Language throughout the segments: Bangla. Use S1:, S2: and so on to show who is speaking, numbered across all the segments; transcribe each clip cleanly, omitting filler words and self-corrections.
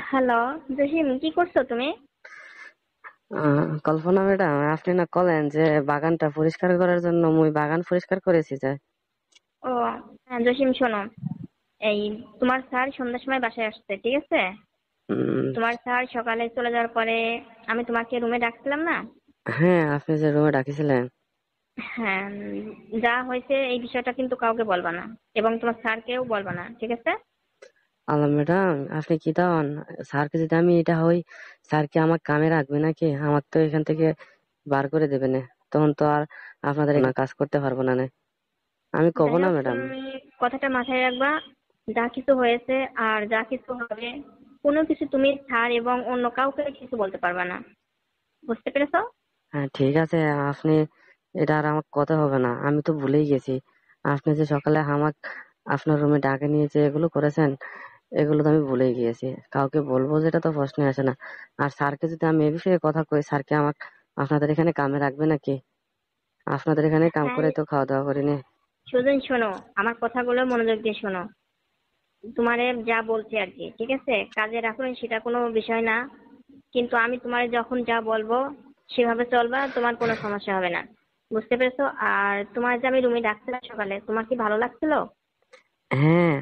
S1: হ্যালো, জসিম, কি করছো তুমি?
S2: কল্পনা ম্যাডাম, আপনি না কলেন যে বাগানটা পরিষ্কার করার জন্য মুই বাগান পরিষ্কার করেছি যে।
S1: ও হ্যাঁ, জসিম শোনো, এই তোমার স্যার সন্ধ্যার সময় বাসায় আসছে, ঠিক আছে?
S2: উম,
S1: তোমার স্যার সকালে চলে যাওয়ার পরে আমি তোমাকে রুমে ডাকছিলাম না?
S2: হ্যাঁ, আপনি যে রুমে ডাকিছিলেন।
S1: হ্যাঁ, যা হয়েছে এই বিষয়টা কিন্তু কাউকে বলবা না, এবং তোমার স্যারকেও বলবা না, ঠিক আছে?
S2: আল্লাহ ম্যাডাম, আপনি কি তখন স্যারকে যদি আমি এটা হই, স্যার কি আমার কামে রাখবে নাকি? আমার তো এখান থেকে বার করে দেবে না। তখন তো আর আপনাদের না কাজ করতে পারবো না। আমি কব
S1: যাই
S2: না
S1: হোক,
S2: ম্যাডাম।
S1: তুমি কথাটা মাথায় রাখবা। যা কিছু হয়েছে আর যা কিছু হবে, কোনো কিছু তুমি স্যার এবং অন্য কাউকে কিছু বলতে পারবা না, বুঝতে পেরেছো?
S2: হ্যাঁ, ঠিক আছে। আপনি এটা আর আমার কথা হবে না, আমি তো ভুলেই গেছি। আপনি যে সকালে আমার আপনার রুমে ডাকে নিয়ে যে এগুলো করেছেন, এগুলো তো আমি ভুলেই গিয়েছি। কাউকে বলবো যেটা তো প্রশ্নই আসে না। আর স্যারকে যদি আমি এ বিষয়ে কথা কই, স্যারকে আমার আপনাদের এখানে কামে রাখবে নাকি? আপনাদের এখানে কাম
S1: হ্যাঁ,
S2: করে তো খাওয়া দাওয়া করিনি।
S1: সুজন শোনো, আমার কথাগুলো মনোযোগ দিয়ে শোনো। তোমারে যা বলছি আর কি, ঠিক আছে? কাজে রাখুন সেটা কোনো বিষয় না, কিন্তু আমি তোমার যখন যা বলবো সেভাবে চলবা, তোমার কোনো সমস্যা হবে না, বুঝতে পেরেছো? আর তোমার যে আমি রুমে ডাকছিলাম সকালে, তোমার কি ভালো লাগছিল?
S2: হ্যাঁ,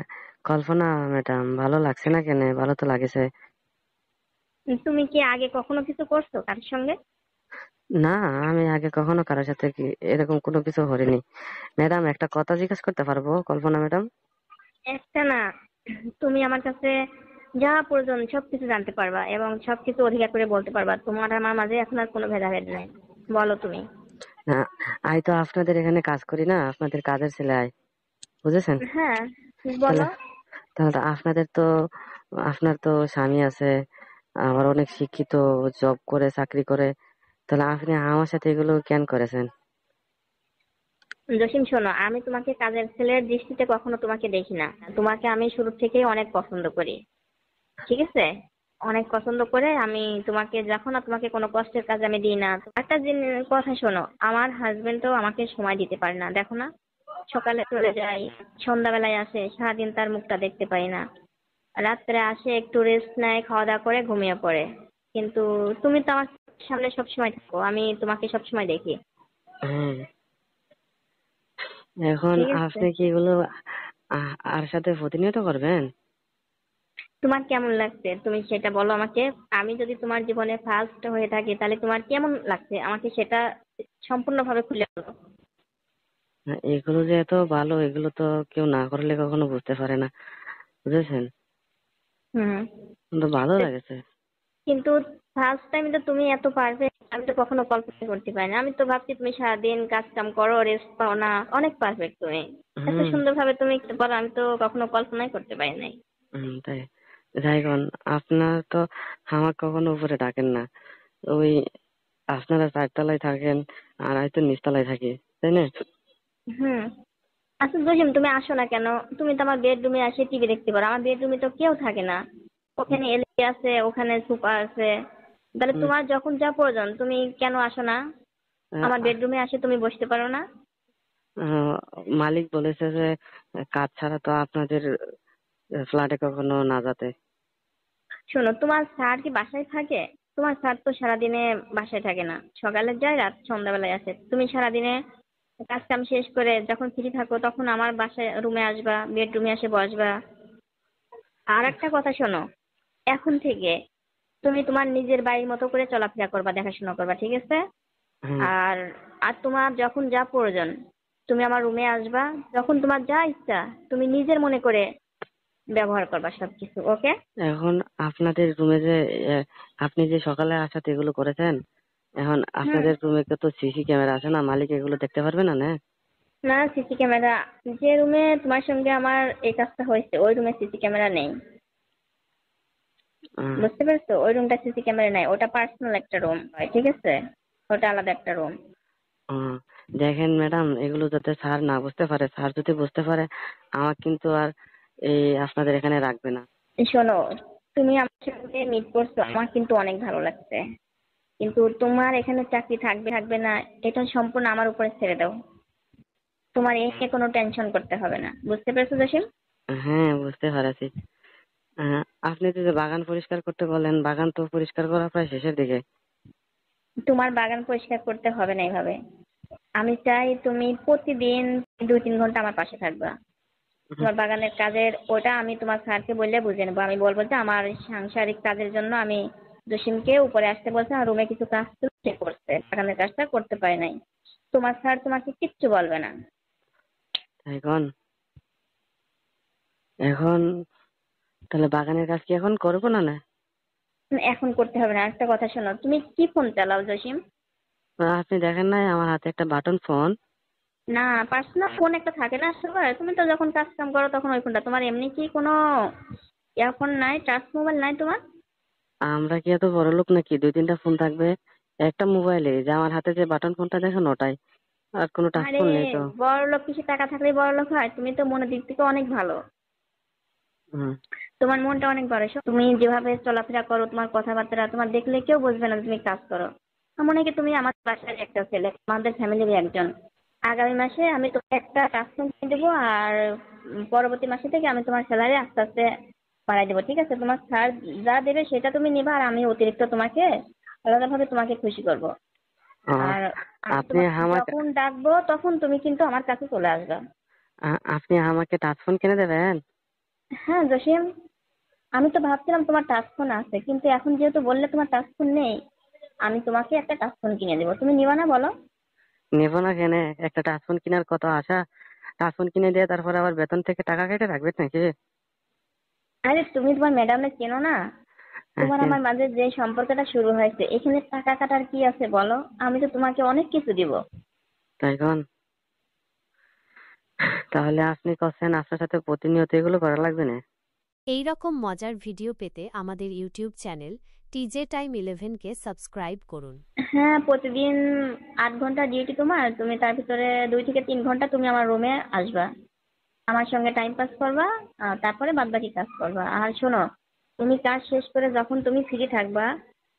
S2: কল্পনা ম্যাডাম, ভালো লাগছে না কেন? ভালো তো লাগেছে।
S1: তুমি কি আগে কখনো কিছু করছো তার সঙ্গে?
S2: না, আমি আগে কখনো কারোর সাথে কি এরকম কোনো কিছু করিনি। ম্যাডাম, একটা কথা জিজ্ঞেস করতে পারবো কল্পনা ম্যাডাম?
S1: একটা না, তুমি আমার কাছে যা প্রয়োজন সবকিছু জানতে পারবা এবং সবকিছু অধিকার করে বলতে পারবা, তোমার আর আমার মাঝে এখন আর কোনো ভেদাভেদ নাই। বলো তুমি।
S2: না, আই তো আপনাদের এখানে কাজ করি না, আপনাদের কাজের ছেলে আই। বুঝেছেন?
S1: হ্যাঁ,
S2: তাহলে
S1: বলো।
S2: তাহলে তো আপনার তো স্বামী আছে, আবার অনেক শিক্ষিত, জব করে, চাকরি করে। তাহলে আপনি আমার সাথে এগুলো কেন করেছেন?
S1: জসিম শোনো, আমি তোমাকে কাজের ছেলের দৃষ্টিতে কখনো তোমাকে দেখি না। তোমাকে আমি শুরু থেকেই অনেক পছন্দ করি, ঠিক আছে? অনেক পছন্দ করে আমি তোমাকে, যখন আর তোমাকে কোনো কষ্টের কাজ আমি দিই না। একটা কথা শোনো, আমার হাজবেন্ড তো আমাকে সময় দিতে পারে না, দেখো না? সকালে চলে যায়, সন্ধ্যাবেলায় আসে, সারাদিন তার মুখটা দেখতে পাই না। রাত্রে আসে, একটু রেস্ট নেয়, খাওয়া দাওয়া করে ঘুমিয়ে পড়ে। কিন্তু তুমি তো আমার সামনে সবসময় থাকো, আমি তোমাকে সবসময় দেখি,
S2: হ্যাঁ, এখন
S1: ঠিক আছে?
S2: আপনি কি এগুলো আর সাথে প্রতিনিয়ত করবেন?
S1: তোমার কেমন লাগছে তুমি সেটা বলো আমাকে। আমি যদি তোমার জীবনে ফার্স্ট হয়ে থাকি তাহলে তোমার কেমন লাগছে আমাকে সেটা সম্পূর্ণভাবে খুলে বলো।
S2: এগুলো যে এত ভালো, এগুলো তো কেউ না করলে কখনো বুঝতে পারে না। বুঝেছেন?
S1: হুম।
S2: কিন্তু ভালো লাগেছে।
S1: কিন্তু ফার্স্ট টাইম তো তুমি এত পারফেক্ট আমি তো কখনো কল্পনা করতে পারি না। আমি তো ভাবছি তুমি সারাদিন কাজ কাম করো, রেস্ট পাও না, অনেক পারফেক্ট তুমি। এত
S2: হুম।
S1: সুন্দরভাবে তুমি পারো, আমি তো কখনো কল্পনাই করতে পারি নাই।
S2: তাই যাই কোন, আপনার তো আমার কখনো উপরে ডাকেন না। ওই আপনারা চারতলায় থাকেন, আর আমি তো নিচতলায় থাকি, তাই না?
S1: হুম। আচ্ছা জসিম, তুমি আসো না কেন? তুমি তো আমার বেডরুমে আসে টিভি দেখতে পারো, আমার বেডরুমে তো কেউ থাকে না। ওখানে এলই আছে, ওখানে সুপা আছে। তাহলে
S2: হুম,
S1: তোমার যখন যা প্রয়োজন তুমি কেন আসো না? আমার
S2: আহ,
S1: বেডরুমে আসে তুমি বসতে পারো না?
S2: আহ, মালিক বলেছে যে কাজ ছাড়া তো আপনাদের ফ্ল্যাটে কখনো না যেতে।
S1: শোনো, তোমার স্যার কি বাসায় থাকে? তোমার স্যার তো সারাদিনে বাসায় থাকে না, সকালে যায়, রাত সন্ধ্যাবেলায় আসে। তুমি সারাদিনে কাজ কাম শেষ করে যখন ফ্রি থাকো তখন আমার বাসায় রুমে আসবা, বেডরুমে এসে বসবা। আর একটা কথা শোনো, এখন থেকে তুমি তোমার নিজের বাড়ির মতো করে চলাফেরা করবা, দেখাশোনা করবা, ঠিক আছে?
S2: হ্যাঁ,
S1: আর আর তোমার যখন যা প্রয়োজন তুমি আমার রুমে আসবা, যখন তোমার যা ইচ্ছা তুমি নিজের মনে করে ব্যবহার করবা সবকিছু, ওকে?
S2: এখন আপনাদের রুমে যে আহ, আপনি যে সকালে আসাতে এগুলো করেছেন, এখন
S1: হুম।
S2: আপনাদের রুমে তো সিসি ক্যামেরা আছে না? মালিক এগুলো দেখতে পারবে না না?
S1: না, সিসি ক্যামেরা যে রুমে তোমার সঙ্গে আমার এই কাজটা হয়েছে ওই রুমে সিসি ক্যামেরা নেই,
S2: আহ,
S1: বুঝতে পেরেছো? ওই রুমটা সিসি ক্যামেরা নেই, ওটা পার্সোনাল একটা রুম হয়, ঠিক আছে? ওটা আলাদা একটা রুম।
S2: আহ, দেখেন ম্যাডাম, এগুলো যাতে স্যার না বুঝতে পারে। স্যার যদি বুঝতে পারে, আমার কিন্তু আর এই আপনাদের এখানে রাখবে না।
S1: শোনো, তুমি আমার সঙ্গে মিট করছো, আমার কিন্তু অনেক ভালো লাগছে, কিন্তু তোমার এখানে চাকরি থাকবে থাকবে না এটা সম্পূর্ণ আমার উপরে ছেড়ে দাও। তোমার এই নিয়ে কোনো টেনশন করতে হবে না, বুঝতে পেরেছো জসিম?
S2: হ্যাঁ, বুঝতে পারছি। আপনি যে বাগান পরিষ্কার করতে বলেন, বাগান তো পরিষ্কার করা প্রায় শেষের দিকে।
S1: তোমার বাগান পরিষ্কার করতে হবে না এইভাবে। আমি চাই তুমি প্রতিদিন 2-3 ঘন্টা আমার পাশে থাকবা।
S2: হুম,
S1: তোমার বাগানের কাজের ওটা আমি তোমার স্যারকে বললে বুঝে নেবো। আমি বলবো যে আমার সাংসারিক কাজের জন্য আমি জসিমকে উপরে আসতে বলছে, আমার রুমে কিছু কাজ ছিল সে করছে, বাগানের কাজটা করতে পারে নাই। তোমার স্যার তোমাকে কিচ্ছু বলবে না।
S2: এখন এখন তাহলে বাগানের কাজ কি এখন করবো না না?
S1: এখন করতে হবে না। একটা কথা শোনো, তুমি কি ফোন চালাও জসিম?
S2: আপনি দেখেন নাই আমার হাতে একটা বাটন ফোন?
S1: না, পার্সোনাল ফোন একটা থাকে না সবার। তুমি তো যখন কাজ কাম করো তখন ওই ফোনটা তোমার, এমনি কি কোনো ইয়ারফোন নাই, টাচ মোবাইল নাই তোমার?
S2: আমরা কি এত বড় লোক নাকি 2-3টা ফোন থাকবে একটা মোবাইলে? যে আমার হাতে যে বাটন ফোনটা দেখেন ওটাই, আর কোনো টাচ
S1: আরে
S2: ফোন নেই তো।
S1: বড় লোক কিছু টাকা থাকলেই বড় লোক হয়? তুমি তো মনের দিক থেকে অনেক ভালো।
S2: হুম।
S1: তোমার মনটা অনেক বড়। তুমি যেভাবে চলাফেরা করো, তোমার কথাবার্তা, তোমার দেখলে কেউ বুঝবে না যে তুমি কাজ করো। আমার মনে হয় কি তুমি আমার বাসার একটা ছেলে, আমাদের ফ্যামিলির একজন। আগামী মাসে আমি তোমাকে একটা কাস্টম কিনে দেবো, আর পরবর্তী মাসে থেকে আমি তোমার স্যালারি আস্তে আস্তে বাড়াই দেবো। ঠিক আছে? তোমার স্যার যা দেবে সেটা তুমি নিবা, আর আমি অতিরিক্ত তোমাকে আলাদাভাবে তোমাকে খুশি করব।
S2: ও,
S1: আর আমি
S2: আপনি
S1: তোমাকে
S2: আমাকে
S1: যখন ডাকবো তখন তুমি কিন্তু আমার কাছে চলে আসবে।
S2: আপনি আমাকে টাচ ফোন কিনে দেবেন?
S1: হ্যাঁ জসিম, আমি তো ভাবছিলাম তোমার টাচ ফোন আছে, কিন্তু এখন যেহেতু বললে তোমার টাচ ফোন নেই, আমি তোমাকে একটা টাচ ফোন কিনে দেবো। তুমি নিবা না বলো?
S2: নেবো না কেনে? একটা টাচ ফোন কেনার কত আশা! টাচ ফোন কিনে দিয়ে তারপরে আবার বেতন থেকে টাকা কেটে রাখবে নাকি?
S1: আরে তুমি তোমার ম্যাডামে চেনো না? তোমার
S2: কেন?
S1: আমার মাঝে যে সম্পর্কটা শুরু হয়েছে, এখানে টাকা কাটার কি আছে বলো? আমি তো তোমাকে অনেক কিছু দিব।
S2: তাই কোন? তাহলে আপনি করছেন আপনার সাথে প্রতিনিয়ত এগুলো করা লাগবে না?
S3: এই রকম মজার ভিডিও পেতে আমাদের ইউটিউব চ্যানেল টিজে টাইম 11কে সাবস্ক্রাইব করুন।
S1: হ্যাঁ, প্রতিদিন 8 ঘন্টা ডিউটি তোমার। তুমি তার ভিতরে 2 থেকে 3 ঘন্টা তুমি আমার রুমে আসবা, আমার সঙ্গে টাইম পাস করবা, তারপরে বাদ বাকি কাজ করবা। আর শোনো, তুমি কাজ শেষ করে যখন তুমি ফ্রি থাকবা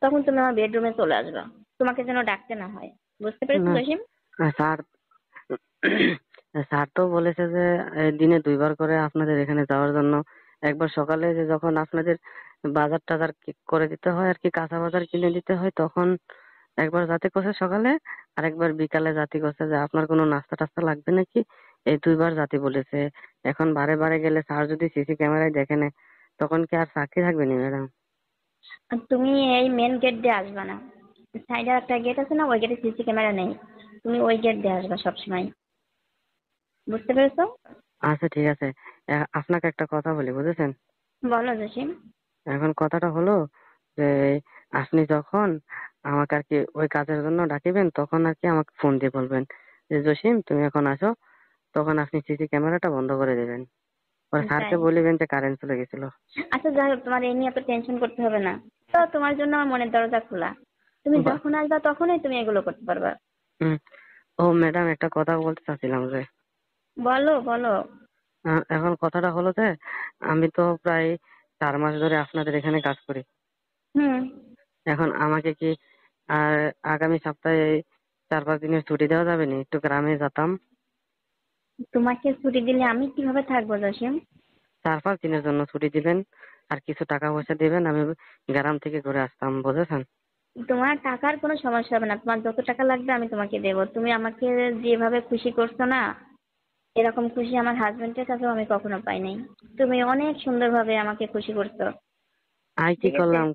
S1: তখন তুমি আমার বেডরুমে চলে আসবা। তোমাকে যেন ডাকতে না হয়। বুঝতে পেরেছো
S2: না,
S1: জসিম?
S2: স্যার স্যার তো বলেছে যে দিনে 2বার করে আপনাদের এখানে যাওয়ার জন্য। একবার সকালে যে যখন আপনাদের বাজার টাজার করে দিতে হয় আর কি, কাঁচা বাজার কিনে দিতে হয় তখন একবার জাতি করছে সকালে, আর একবার বিকালে জাতি করছে যে আপনার কোনো নাস্তা টাস্তা লাগবে নাকি। এই 2বার জাতি বলেছে। এখন বারে বারে গেলে স্যার যদি সিসি ক্যামেরায় দেখে নেয় তখন কি আর চাকরি থাকবে না ম্যাডাম?
S1: আর তুমি এই মেন গেট দিয়ে আসবা না। সাইডে একটা গেট আছে না, ওই গেটে সিসি ক্যামেরা নেই। তুমি ওই গেট দিয়ে আসবা সবসময়। বুঝতে পেরেছো?
S2: আচ্ছা ঠিক আছে। আপনাকে একটা কথা বলি, বুঝেছেন?
S1: বলো জসিম।
S2: এখন কথাটা হলো যে আপনি যখন আমাকে আর কি ওই কাজের জন্য ডাকিবেন তখন আর কি আমাকে ফোন দিয়ে বলবেন যে জসিম তুমি এখন আসো। তখন আপনি সিসি ক্যামেরাটা বন্ধ করে দেবেন। ওর স্যারকে
S1: তাই?
S2: বলিবেন যে কারেন্ট চলে গেছিল।
S1: আচ্ছা যাই হোক, তোমার এই নিয়ে এত টেনশন করতে হবে না। তো তোমার জন্য আমার মনের দরজা খোলা। তুমি
S2: বা-
S1: যখন আসবা তখনই তুমি এগুলো করতে পারবা।
S2: হুম। ও ম্যাডাম, একটা কথা বলতে চাচ্ছিলাম যে
S1: বলো বলো।
S2: এখন কথাটা হলো যে আমি তো প্রায় 4 মাস ধরে আপনাদের এখানে কাজ করি।
S1: হুম।
S2: এখন আমাকে কি আর আগামী সপ্তাহে 4-5 দিনের ছুটি দেওয়া যাবে না? একটু গ্রামে যেতাম।
S1: তোমাকে ছুটি দিলে আমি কিভাবে থাকবো জসিম?
S2: 4-5 দিনের জন্য ছুটি দিবেন, আর কিছু টাকা পয়সা দিবেন, আমি গ্রাম থেকে ঘুরে আসতাম, বুঝেছেন?
S1: তোমার টাকার কোনো সমস্যা হবে না। তোমার যত টাকা লাগবে আমি তোমাকে দেবো। তুমি আমাকে যেভাবে খুশি করছো না, এরকম খুশি আমার হাজবেন্ডের কাছেও আমি কখনো পাই নাই। তুমি অনেক সুন্দরভাবে আমাকে খুশি করছো।
S2: আই কি
S1: ঠিক আছে?
S2: করলাম?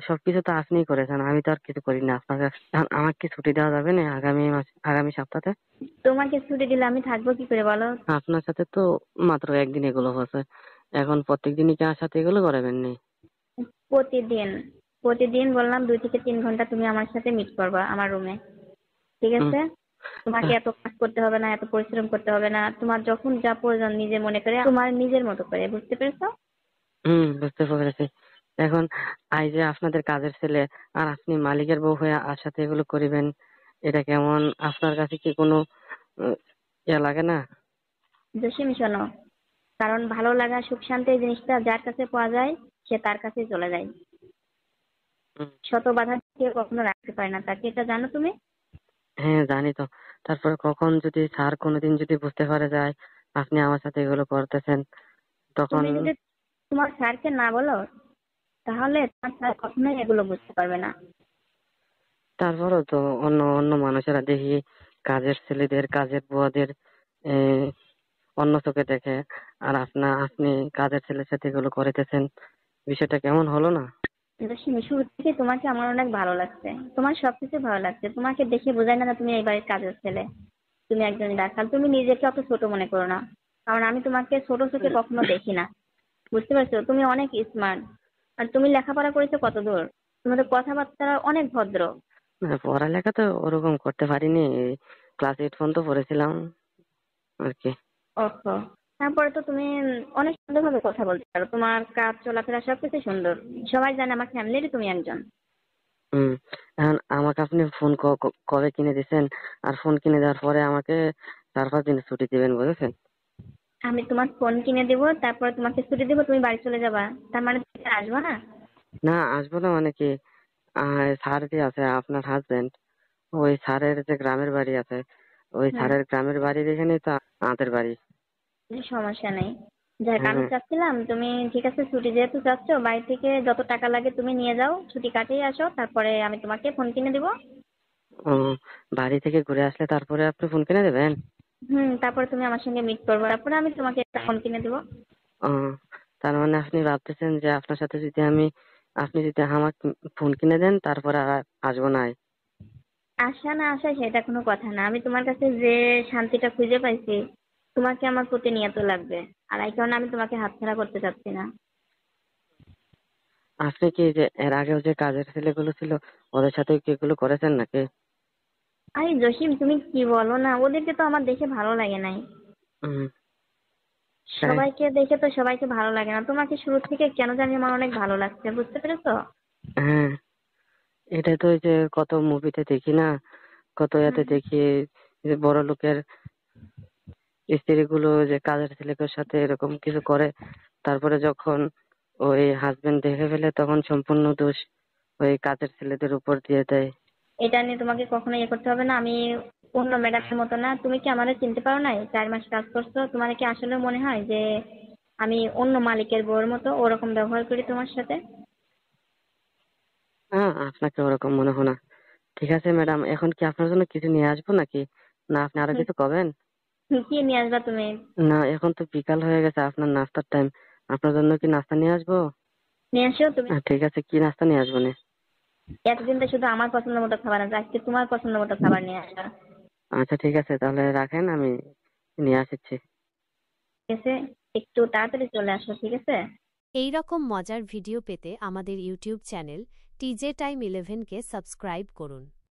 S2: সবকিছু তো আপনিই করেছেন, আমি তো আর কিছু করি না আপনাকে। এখন আমাকে কি ছুটি দেওয়া যাবে না আগামী মাস, আগামী সপ্তাহে?
S1: তোমাকে ছুটি দিলে আমি থাকবো কি করে বলো?
S2: আপনার সাথে তো মাত্র একদিন এগুলো হয়েছে, এখন প্রত্যেক দিনই কি আমার সাথে এগুলো করাবেন নি?
S1: প্রতিদিন, প্রতিদিন বললাম 2 থেকে 3 ঘন্টা তুমি আমার সাথে মিট করবা আমার রুমে। ঠিক
S2: হুম।
S1: আছে? তোমাকে এত কাজ করতে হবে না, এত পরিশ্রম করতে হবে না। তোমার যখন যা প্রয়োজন নিজে মনে করে, তোমার নিজের মতো করে। বুঝতে পেরেছো?
S2: বুঝতে পেরেছি। এখন আই যে আপনাদের কাজের ছেলে, আর আপনি মালিকের বউ হয়ে আর সাথে এগুলো করিবেন, এটা কেমন? আপনার কাছে কি কোনো উম, ইয়ে লাগে না?
S1: জসিম শোনো, কারণ ভালো লাগা সুখ শান্তি এই জিনিসটা যার কাছে পাওয়া যায় সে তার কাছেই চলে যায়।
S2: হুম।
S1: শত বাধা কেউ কখনো রাখতে পারে না তাকে, এটা জানো তুমি?
S2: হ্যাঁ জানি তো। তারপরে কখন যদি কোনোদিন যদি বুঝতে পারে যায় আপনি আমার সাথে এগুলো করতেছেন তখন?
S1: তুমি যদি তোমার স্যারকে না বলো, তাহলে তোমার স্যার কখনোই এগুলো বুঝতে পারবে না।
S2: তারপরও তো অন্য অন্য মানুষেরা দেখি কাজের ছেলেদের কাজের বুয়াদের অন্য চোখে দেখে, আর আপনি কাজের ছেলের সাথে এগুলো করিতেছেন, বিষয়টা কেমন হলো না?
S1: জসিম, শুরু থেকে তোমাকে আমার অনেক ভালো লাগছে, তোমার সবকিছু ভালো লাগছে, তোমাকে দেখে বোঝায় না যে তুমি এই বাড়ির কাজের ছেলে, তুমি একজন রাখাল। তুমি নিজেকে অত ছোট মনে করো না, কারণ আমি তোমাকে ছোট চোখে কখনো দেখি না। বুঝতে পারছো? তুমি অনেক স্মার্ট, আর তুমি লেখাপড়া করেছো কত দূর, তোমাদের কথাবার্তা অনেক ভদ্র।
S2: না, পড়ালেখা তো ওরকম করতে পারিনি, ক্লাস 8 পর্যন্ত পড়েছিলাম আর কি।
S1: ওহো, তারপরে তো তুমি অনেক সুন্দরভাবে কথা বলতে পারো, তোমার কাজ চলাফেরা সবকিছু সুন্দর। সবাই জানে আমার ফ্যামিলিরই তুমি একজন।
S2: হুম। এখন আমাকে আপনি ফোন কবে কিনে দিচ্ছেন, আর ফোন কিনে দেওয়ার পরে আমাকে 4-5 দিন ছুটি দিবেন, বুঝেছেন?
S1: আমি তোমার ফোন কিনে দেবো, তারপরে তোমাকে ছুটি দেবো, তুমি বাড়ি চলে যাবা, তার মানে তুমি আর আসবা না?
S2: না, আসবো না মানে কি, স্যার যে আছে আপনার হাজবেন্ড, ওই স্যারের যে গ্রামের বাড়ি আছে, ওই
S1: হুম,
S2: স্যারের গ্রামের বাড়ির এখানেই তো আমাদের বাড়ি।
S1: সমস্যা নেই। যাক, আমি
S2: হ্যাঁ।
S1: চাচ্ছিলাম তুমি ঠিক আছে ছুটি যেহেতু চাচ্ছ, বাড়ি থেকে যত টাকা লাগে তুমি নিয়ে যাও, ছুটি কাটিয়ে আসো, তারপরে আমি তোমাকে ফোন কিনে দেবো।
S2: ও, বাড়ি থেকে ঘুরে আসলে তারপরে আপনি ফোন কিনে দেবেন?
S1: তারপরে তুমি আমার সঙ্গে মিট করবে, তারপরে আমি তোমাকে একটা ফোন কিনে দেবো।
S2: ও, তার মানে আপনি ভাবতেছেন যে আপনার সাথে যদি আপনি যদি আমাকে ফোন কিনে দেন তারপরে আর আসবো না?
S1: আসা না আসা সেটা কোনো কথা না, আমি তোমার কাছে যে শান্তিটা খুঁজে পাইছি, তোমাকে আমার প্রতিনিয়ত লাগবে। আর এই কারণে আমি তোমাকে হাতছাড়া করতে চাচ্ছি না।
S2: আপনি কি যে এর আগেও যে কাজের ছেলেগুলো ছিল ওদের সাথে কি এগুলো করেছেন নাকি?
S1: আরে জসিম, তুমি কি বলো না, ওদেরকে তো আমার দেখে ভালো লাগে নাই।
S2: হুম। তাই?
S1: সবাইকে দেখে তো সবাইকে ভালো লাগে না, তোমাকে শুরু থেকে কেন জানি আমার অনেক ভালো লাগছে, বুঝতে পেরেছো?
S2: হ্যাঁ, এটা তো ওই যে কত মুভিতে দেখি না, কত
S1: হুম,
S2: ইয়াতে দেখি, যে বড় লোকের স্ত্রীগুলো যে কাজের ছেলেদের সাথে এরকম কিছু করে, তারপরে যখন ওই হাজবেন্ড দেখে ফেলে তখন সম্পূর্ণ দোষ ওই কাজের ছেলেদের উপর দিয়ে দেয়।
S1: এটা নিয়ে তোমাকে কখনো ইয়ে করতে হবে না। আমি অন্য ম্যাডামের মতো না, তুমি কি আমাদের চিনতে পারো না? 4 মাস কাজ করছো, তোমার কি আসলে মনে হয় যে আমি অন্য মালিকের বউয়ের মতো ওরকম ব্যবহার করি তোমার সাথে?
S2: হ্যাঁ, আপনাকে ওরকম মনে হয় না। ঠিক আছে ম্যাডাম, এখন কি আপনার জন্য কিছু নিয়ে আসবো নাকি, না আপনি আরো
S1: হুম,
S2: কিছু করবেন?
S1: কি নিয়ে আসবা তুমি?
S2: না, এখন তো বিকাল হয়ে গেছে, আপনার নাস্তার টাইম, আপনার জন্য কি নাস্তা নিয়ে আসবো?
S1: নিয়ে আসো তুমি।
S2: ঠিক আছে, কি নাস্তা নিয়ে আসবো নে?
S1: এতদিন তো শুধু আমার পছন্দ মতো খাবার আছে, আজকে তোমার পছন্দ মতো খাবার নিয়ে আসা।
S2: আচ্ছা ঠিক আছে, তাহলে রাখেন, আমি নিয়ে আসছি।
S1: ঠিক আছে, একটু তাড়াতাড়ি চলে আসো, ঠিক আছে?
S3: এই রকম মজার ভিডিও পেতে আমাদের ইউটিউব চ্যানেল TJ Time 11 কে সাবস্ক্রাইব করুন।